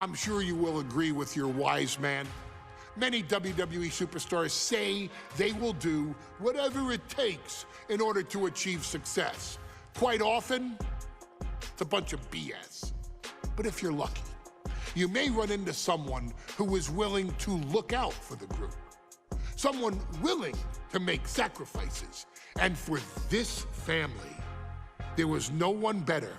I'm sure you will agree with your wise man. Many WWE superstars say they will do whatever it takes in order to achieve success. Quite often, it's a bunch of BS. But if you're lucky, you may run into someone who is willing to look out for the group. Someone willing to make sacrifices. And for this family, there was no one better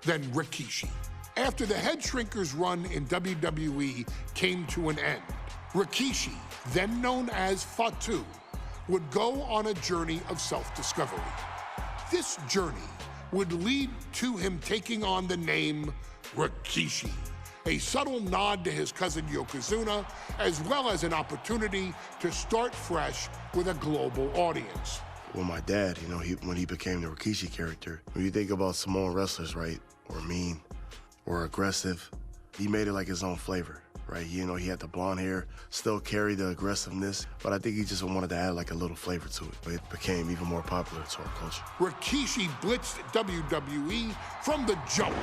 than Rikishi. After the Head Shrinker's run in WWE came to an end, Rikishi, then known as Fatu, would go on a journey of self-discovery. This journey would lead to him taking on the name Rikishi, a subtle nod to his cousin Yokozuna, as well as an opportunity to start fresh with a global audience. Well, my dad, when he became the Rikishi character, when you think about Samoan wrestlers, right, or mean, or aggressive, he made it like his own flavor, right? He had the blonde hair, still carried the aggressiveness, but I think he just wanted to add like a little flavor to it. But it became even more popular to our culture. Rikishi blitzed WWE from the jump,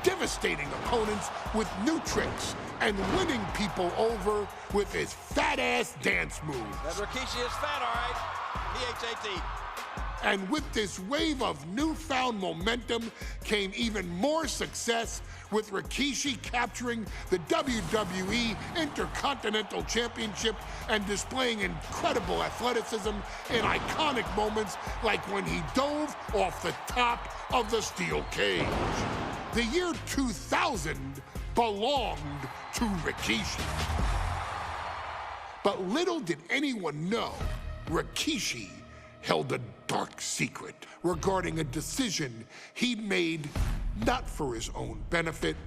devastating opponents with new tricks and winning people over with his fat-ass dance moves. That Rikishi is fat, all right. P-H-A-T. And with this wave of newfound momentum came even more success, with Rikishi capturing the WWE Intercontinental Championship and displaying incredible athleticism in iconic moments like when he dove off the top of the steel cage. The year 2000 belonged to Rikishi. But little did anyone know, Rikishi held a dark secret regarding a decision he'd made not for his own benefit,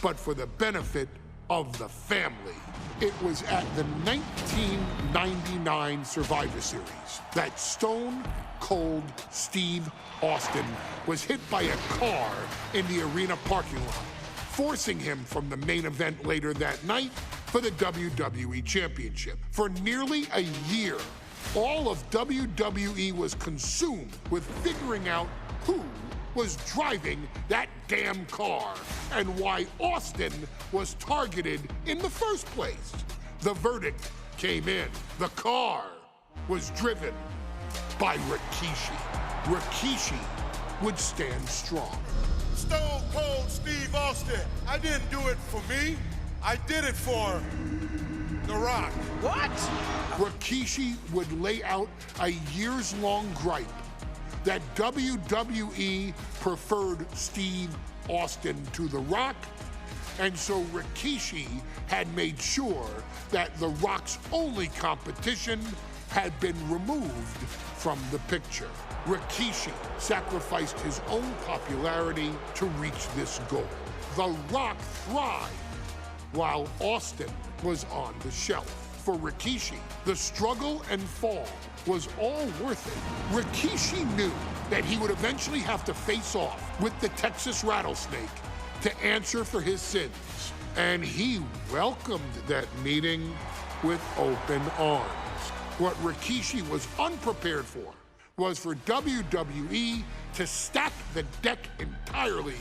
but for the benefit of the family. It was at the 1999 Survivor Series that Stone Cold Steve Austin was hit by a car in the arena parking lot, forcing him from the main event later that night for the WWE Championship. For nearly a year, all of WWE was consumed with figuring out who was driving that damn car and why Austin was targeted in the first place. The verdict came in. The car was driven by Rikishi. Rikishi would stand strong. Stone Cold Steve Austin, I didn't do it for me. I did it for The Rock. What? Rikishi would lay out a years-long gripe that WWE preferred Steve Austin to The Rock, and so Rikishi had made sure that The Rock's only competition had been removed from the picture. Rikishi sacrificed his own popularity to reach this goal. The Rock thrived while Austin was on the shelf. For Rikishi, the struggle and fall was all worth it. Rikishi knew that he would eventually have to face off with the Texas Rattlesnake to answer for his sins, and he welcomed that meeting with open arms. What Rikishi was unprepared for was for WWE to stack the deck entirely,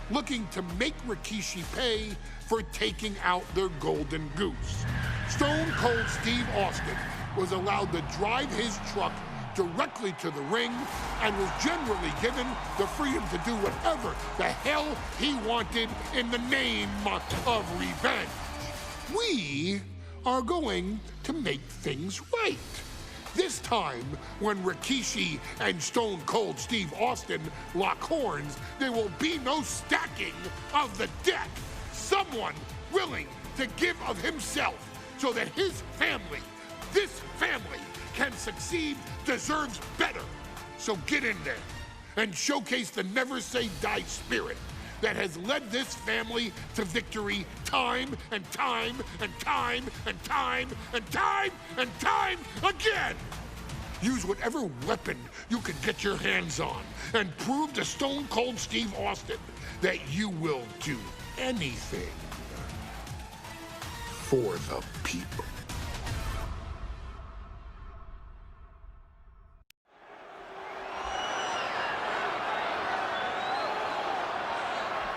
looking to make Rikishi pay for taking out their golden goose. Stone Cold Steve Austin was allowed to drive his truck directly to the ring and was generally given the freedom to do whatever the hell he wanted in the name of revenge. We are going to make things right. This time, when Rikishi and Stone Cold Steve Austin lock horns, there will be no stacking of the deck. Someone willing to give of himself so that his family, this family, can succeed, deserves better. So get in there and showcase the never say die spirit that has led this family to victory time and time and time and time and time and time again. Use whatever weapon you can get your hands on and prove to Stone Cold Steve Austin that you will do anything for the people.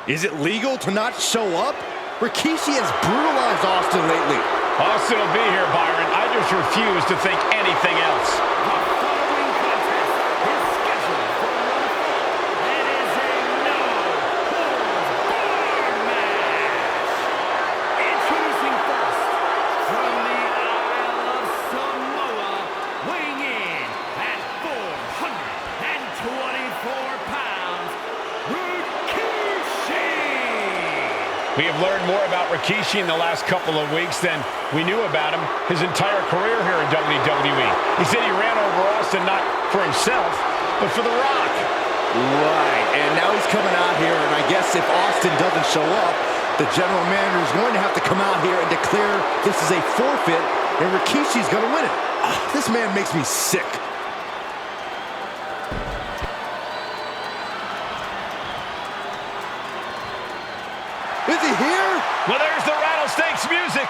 Is it legal to not show up? Rikishi has brutalized Austin lately. Austin will be here, Byron. I just refuse to think anything else. We have learned more about Rikishi in the last couple of weeks than we knew about him his entire career here in WWE. He said he ran over Austin not for himself, but for The Rock. Right, and now he's coming out here, and I guess if Austin doesn't show up, the general manager is going to have to come out here and declare this is a forfeit, and Rikishi's going to win it. This man makes me sick. Is he here? Well, there's the Rattlesnakes music.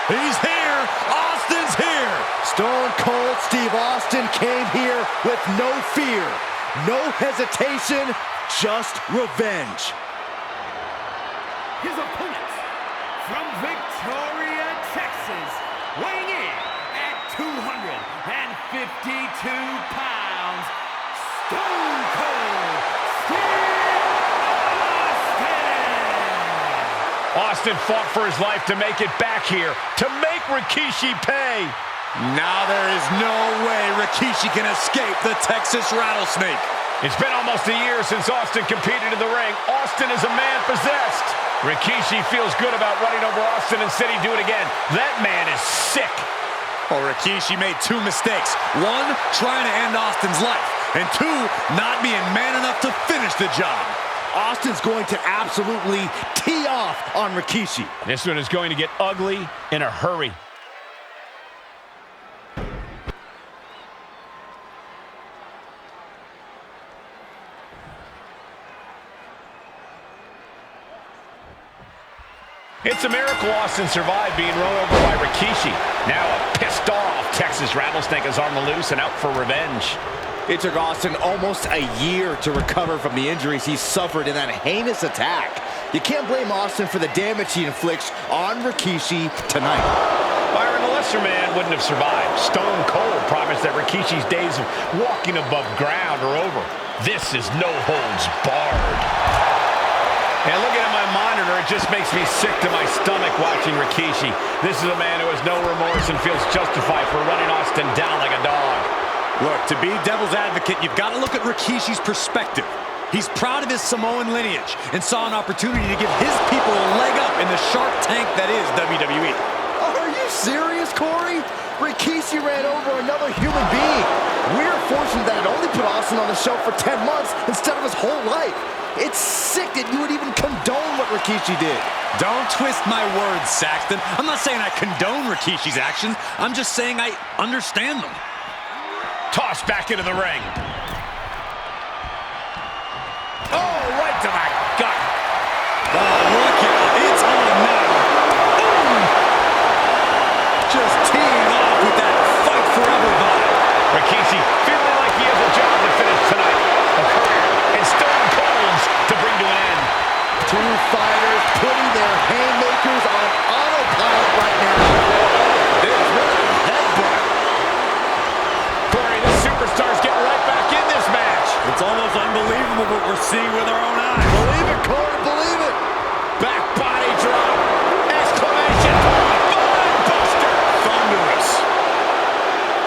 He's here. Austin's here. Stone Cold Steve Austin came here with no fear, no hesitation, just revenge. His opponent from Victoria, Texas, weighing in at 252 pounds, Stone Cold Steve Austin fought for his life to make it back here, to make Rikishi pay. Now there is no way Rikishi can escape the Texas Rattlesnake. It's been almost a year since Austin competed in the ring. Austin is a man possessed. Rikishi feels good about running over Austin and said he'd do it again. That man is sick. Well, Rikishi made two mistakes. One, trying to end Austin's life. And two, not being man enough to finish the job. Austin's going to absolutely tee off on Rikishi. This one is going to get ugly in a hurry. It's a miracle Austin survived being run over by Rikishi. Now a pissed off Texas Rattlesnake is on the loose and out for revenge. It took Austin almost a year to recover from the injuries he suffered in that heinous attack. You can't blame Austin for the damage he inflicts on Rikishi tonight. Byron, a lesser man wouldn't have survived. Stone Cold promised that Rikishi's days of walking above ground are over. This is no holds barred. And looking at my monitor, it just makes me sick to my stomach watching Rikishi. This is a man who has no remorse and feels justified for running Austin down like a dog. Look, to be devil's advocate, you've got to look at Rikishi's perspective. He's proud of his Samoan lineage and saw an opportunity to give his people a leg up in the shark tank that is WWE. Are you serious, Corey? Rikishi ran over another human being. We're fortunate that it only put Austin on the shelf for 10 months instead of his whole life. It's sick that you would even condone what Rikishi did. Don't twist my words, Saxton. I'm not saying I condone Rikishi's actions. I'm just saying I understand them. Tossed back into the ring. Oh, right to the gut. Oh, look out. It's on now. Boom. Just teeing off with that fight forever vibe. Rikishi feeling like he has a job to finish tonight. A career and Stone Cold's to bring to an end. Two fighters putting their haymakers on autopilot right now. There's one headbutt. Corey, the superstar's getting right back in this match. It's almost unbelievable what we're seeing with our own eyes. Believe it, Corey, believe it. Back body drop. Exclamation point. Bone buster. Thunderous.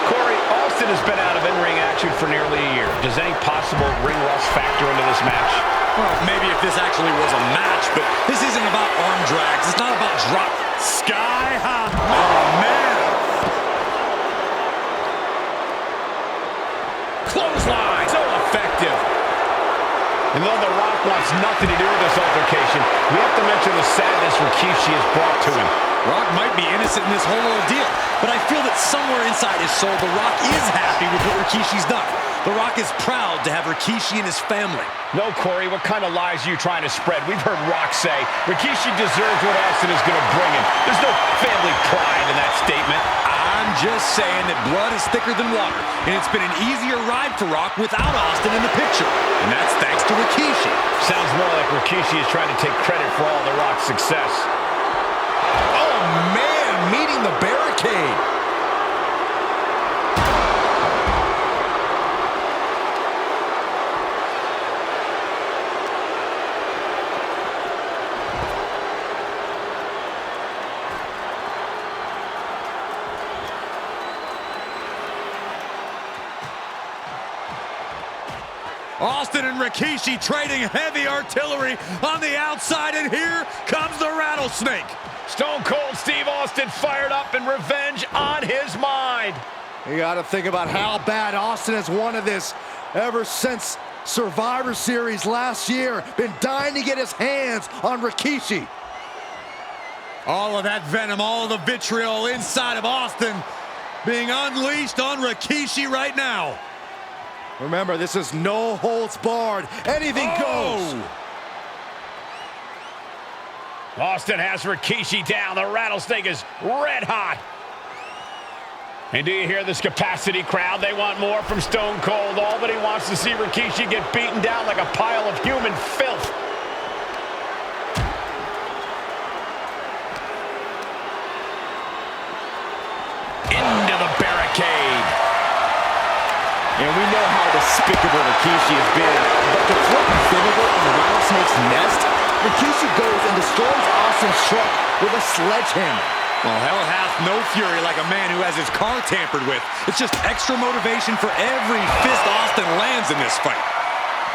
Corey, Austin has been out of in-ring action for nearly a year. Does any possible ring rust factor into this match? Well, maybe if this actually was a match, but this isn't about arm drags. It's not about drop. Sky high. Oh, man. Clothesline. So effective. And though The Rock wants nothing to do with this altercation, we have to mention the sadness Rikishi has brought to him. Rock might be innocent in this whole ordeal, but I feel that somewhere inside his soul, The Rock is happy with what Rikishi's done. The Rock is proud to have Rikishi in his family. No, Corey, what kind of lies are you trying to spread? We've heard Rock say Rikishi deserves what Austin is going to bring him. There's no family pride in that statement. I'm just saying that blood is thicker than water, and it's been an easier ride for Rock without Austin in the picture. And that's thanks to Rikishi. Sounds more like Rikishi is trying to take credit for all the Rock's success. Oh, man, meeting the barricade. Austin and Rikishi trading heavy artillery on the outside, and here comes the rattlesnake. Stone Cold Steve Austin fired up and revenge on his mind. You got to think about how bad Austin has wanted this ever since Survivor Series last year. Been dying to get his hands on Rikishi. All of that venom, all of the vitriol inside of Austin being unleashed on Rikishi right now. Remember, this is no holds barred. Anything goes. Austin has Rikishi down. The rattlesnake is red hot. And do you hear this capacity crowd? They want more from Stone Cold. All that he wants to see Rikishi get beaten down like a pile of human filth. Into the barricade. And we know how despicable Rikishi has been, but to flip the vinegar on the rattlesnake's nest, Rikishi goes and destroys Austin's truck with a sledgehammer. Well, hell hath no fury like a man who has his car tampered with. It's just extra motivation for every fist Austin lands in this fight.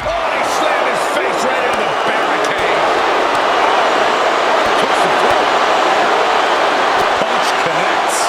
Oh, and he slammed his face right into the barricade. Punch connects.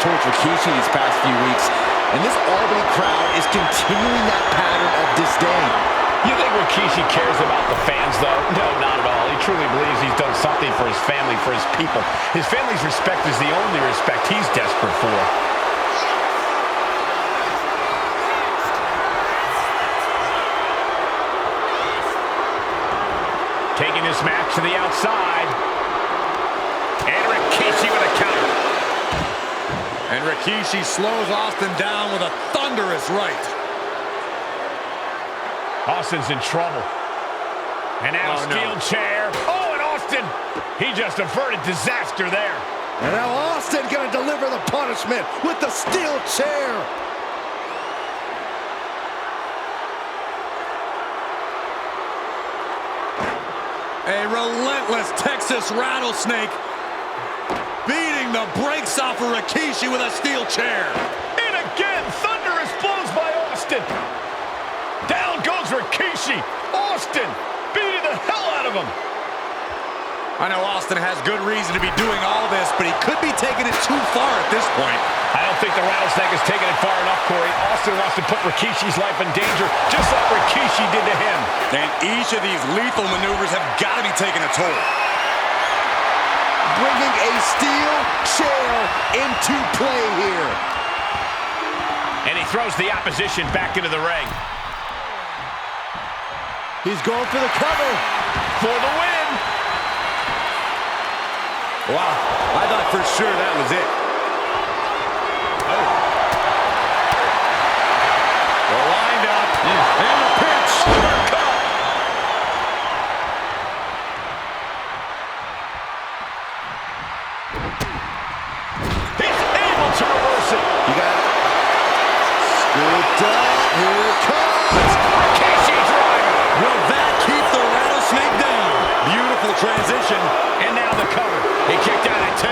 Towards Rikishi these past few weeks, and this Albany crowd is continuing that pattern of disdain. You think Rikishi cares about the fans, though? No, not at all. He truly believes he's done something for his family, for his people. His family's respect is the only respect he's desperate for. Taking this match to the outside. And Rikishi with a counter. And Rikishi slows Austin down with a thunderous right. Austin's in trouble. And now steel chair. Oh, and Austin, he just averted disaster there. And now Austin gonna deliver the punishment with the steel chair. A relentless Texas rattlesnake beating the brakes off of Rikishi with a steel chair. And again, thunderous blows by Austin. Down goes Rikishi. Austin beating the hell out of him. I know Austin has good reason to be doing all this, but he could be taking it too far at this point. I don't think the rattlesnake has taken it far enough, Corey. Austin wants to put Rikishi's life in danger, just like Rikishi did to him. And each of these lethal maneuvers have got to be taking a toll. Bringing a steel chair into play here. And he throws the opposition back into the ring. He's going for the cover. For the win. Wow, I thought for sure that was it. Oh. We're lined up. And the pitch. He's able to reverse it. You got it. Scooped up. Here it comes. Rikishi driver. Will that keep the rattlesnake down? Beautiful transition. And now the cover. He kicked out at 2.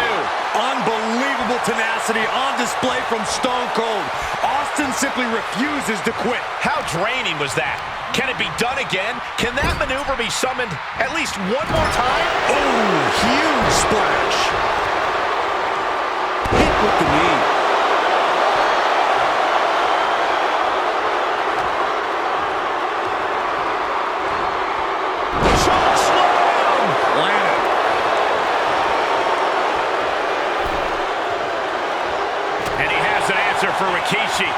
Unbelievable tenacity on display from Stone Cold. Austin simply refuses to quit. How draining was that? Can it be done again? Can that maneuver be summoned at least one more time? Oh, huge splash. Hit with the knee. Choke slam! Landed. And he has an answer for Rikishi.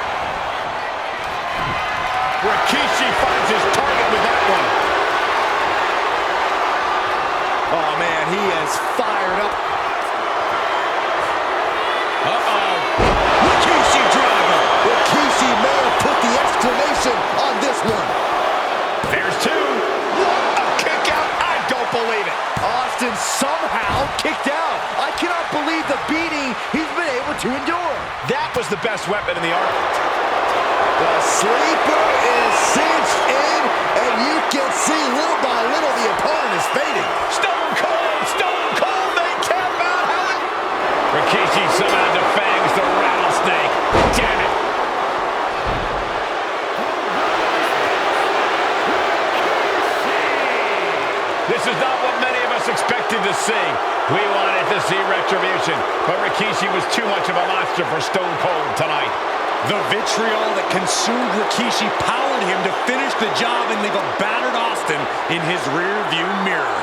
Rikishi finds his target with that one. Oh, man, he is fired up. Uh-oh. Rikishi driver. Rikishi may have put the exclamation on this one. There's two. What a kick out. I don't believe it. Austin somehow kicked out. I cannot believe the beating he's been able to endure. That was the best weapon in the arsenal. The sleeper is cinched in, and you can see little by little the opponent is fading. Stone Cold, they tap out, Helen. Rikishi somehow defangs the rattlesnake. Damn it. This is not what many of us expected to see. We wanted to see retribution, but Rikishi was too much of a monster for Stone Cold tonight. The vitriol that consumed Rikishi powered him to finish the job and leave a battered Austin in his rear view mirror.